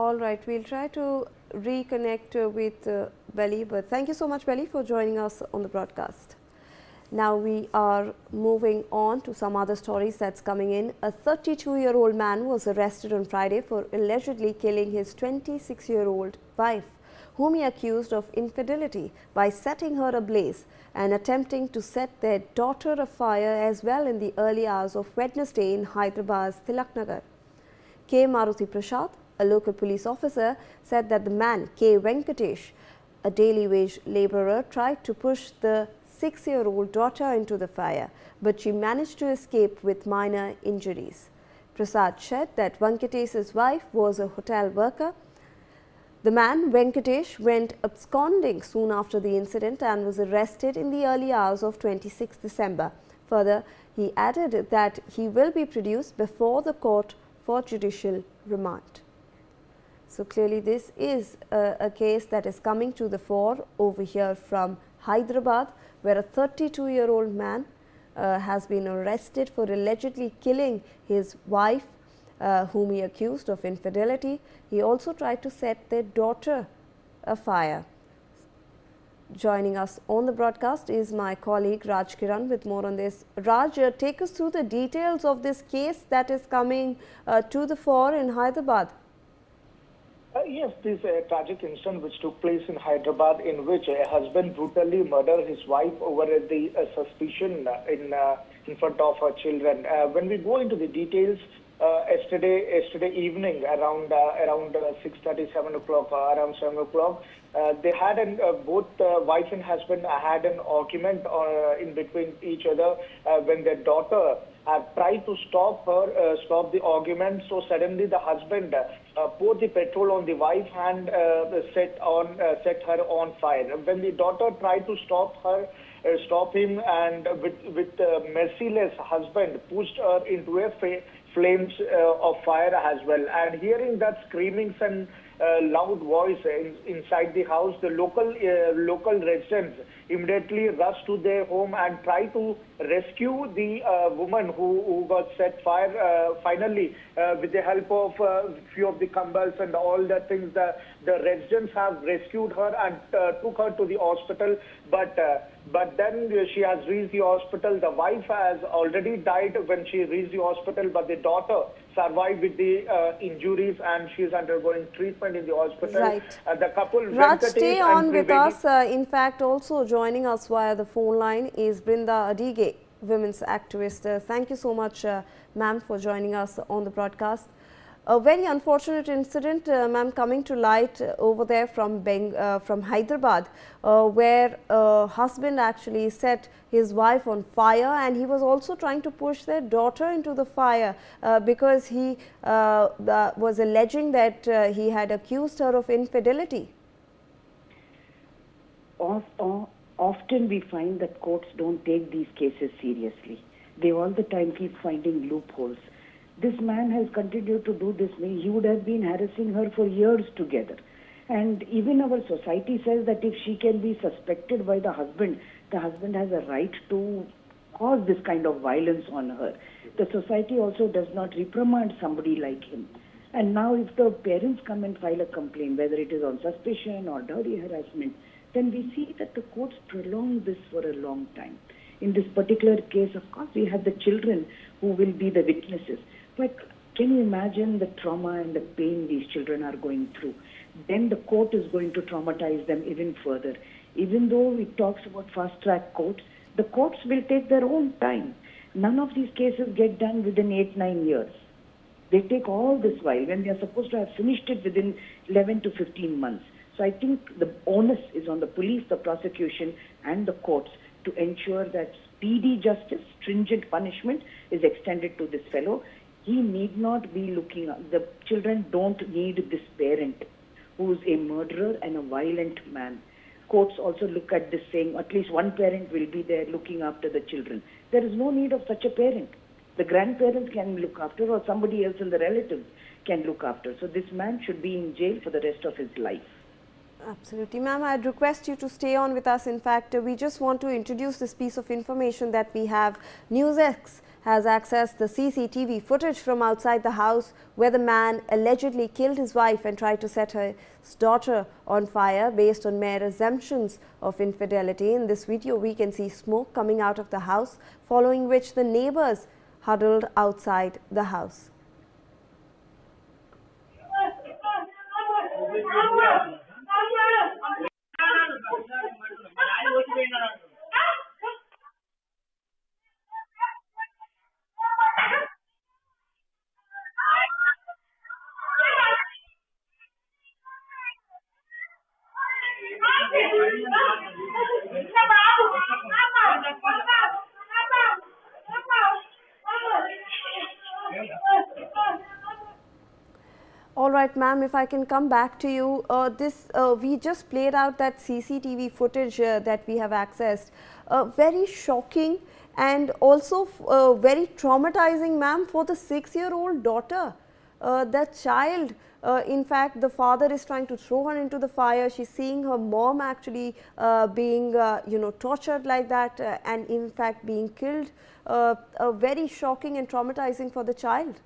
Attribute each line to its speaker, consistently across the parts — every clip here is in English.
Speaker 1: All right, we'll try to reconnect with Belly, but thank you so much, Belly, for joining us on the broadcast. Now we are moving on to some other stories that's coming in. A 32-year-old man was arrested on Friday for allegedly killing his 26-year-old wife, whom he accused of infidelity by setting her ablaze and attempting to set their daughter afire as well in the early hours of Wednesday in Hyderabad's Tilaknagar. K. Maruti Prasad, a local police officer, said that the man, K. Venkatesh, a daily wage labourer, tried to push the 6-year-old daughter into the fire, but she managed to escape with minor injuries. Prasad said that Venkatesh's wife was a hotel worker. The man, Venkatesh, went absconding soon after the incident and was arrested in the early hours of 26 December. Further, he added that he will be produced before the court for judicial remand. So clearly this is a case that is coming to the fore over here from Hyderabad, where a 32-year-old man has been arrested for allegedly killing his wife, whom he accused of infidelity. He also tried to set their daughter afire. Joining us on the broadcast is my colleague Raj Kiran with more on this. Raj, take us through the details of this case that is coming to the fore in Hyderabad.
Speaker 2: Yes, this is a tragic incident which took place in Hyderabad, in which a husband brutally murdered his wife over the suspicion in front of her children. When we go into the details, yesterday evening around 6:30, 7 o'clock, around 7 o'clock, they had both wife and husband had an argument in between each other when their daughter tried to stop the argument. So suddenly the husband poured the petrol on the wife and set her on fire. When the daughter tried to stop him, and with merciless husband pushed her into a flames of fire as well. And hearing that screamings and loud voice inside the house, the local residents immediately rushed to their home and tried to rescue the woman who got set fire. Finally, with the help of few of the camels and all the things, the residents have rescued her and took her to the hospital. But then she has reached the hospital. The wife has already died when she reached the hospital, but the daughter survived with the injuries and she is undergoing treatment in the hospital.
Speaker 1: Right.
Speaker 2: The couple,
Speaker 1: Raj, stay on with us. In fact, also joining us via the phone line is Brinda Adige, women's activist. Thank you so much, ma'am, for joining us on the broadcast. A very unfortunate incident, ma'am, coming to light over there from Hyderabad, where a husband actually set his wife on fire, and he was also trying to push their daughter into the fire because he was alleging that he had accused her of infidelity.
Speaker 3: Often we find that courts don't take these cases seriously. They all the time keep finding loopholes. This man has continued to do this. He would have been harassing her for years together. And even our society says that if she can be suspected by the husband has a right to cause this kind of violence on her. The society also does not reprimand somebody like him. And now if the parents come and file a complaint, whether it is on suspicion or dowry harassment, then we see that the courts prolong this for a long time. In this particular case, of course, we have the children who will be the witnesses. But can you imagine the trauma and the pain these children are going through? Then the court is going to traumatize them even further. Even though it talks about fast-track courts, the courts will take their own time. None of these cases get done within 8-9 years. They take all this while when they are supposed to have finished it within 11 to 15 months. So I think the onus is on the police, the prosecution, and the courts to ensure that speedy justice, stringent punishment is extended to this fellow. He need not be looking up. The children don't need this parent who is a murderer and a violent man. Courts also look at this saying at least one parent will be there looking after the children. There is no need of such a parent. The grandparents can look after, or somebody else in the relatives can look after. So this man should be in jail for the rest of his life.
Speaker 1: Absolutely. Ma'am, I'd request you to stay on with us. In fact, we just want to introduce this piece of information that we have. NewsX has accessed the CCTV footage from outside the house where the man allegedly killed his wife and tried to set his daughter on fire based on mere assumptions of infidelity. In this video, we can see smoke coming out of the house, following which the neighbors huddled outside the house. All right, ma'am, if I can come back to you, we just played out that CCTV footage that we have accessed. Very shocking and also very traumatizing, ma'am, for the 6-year-old daughter. That child, in fact, the father is trying to throw her into the fire. She's seeing her mom actually being, tortured like that and in fact being killed. Very shocking and traumatizing for the child.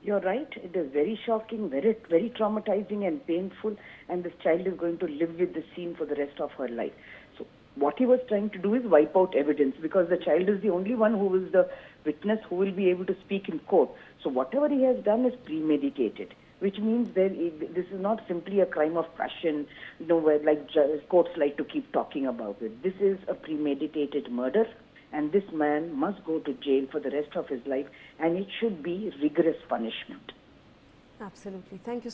Speaker 3: You're right. It is very shocking, very traumatizing and painful, and this child is going to live with this scene for the rest of her life. So what he was trying to do is wipe out evidence, because the child is the only one who is the witness who will be able to speak in court. So whatever he has done is premeditated, which means that this is not simply a crime of passion, where courts like to keep talking about it. This is a premeditated murder. And this man must go to jail for the rest of his life, and it should be rigorous punishment.
Speaker 1: Absolutely. Thank you so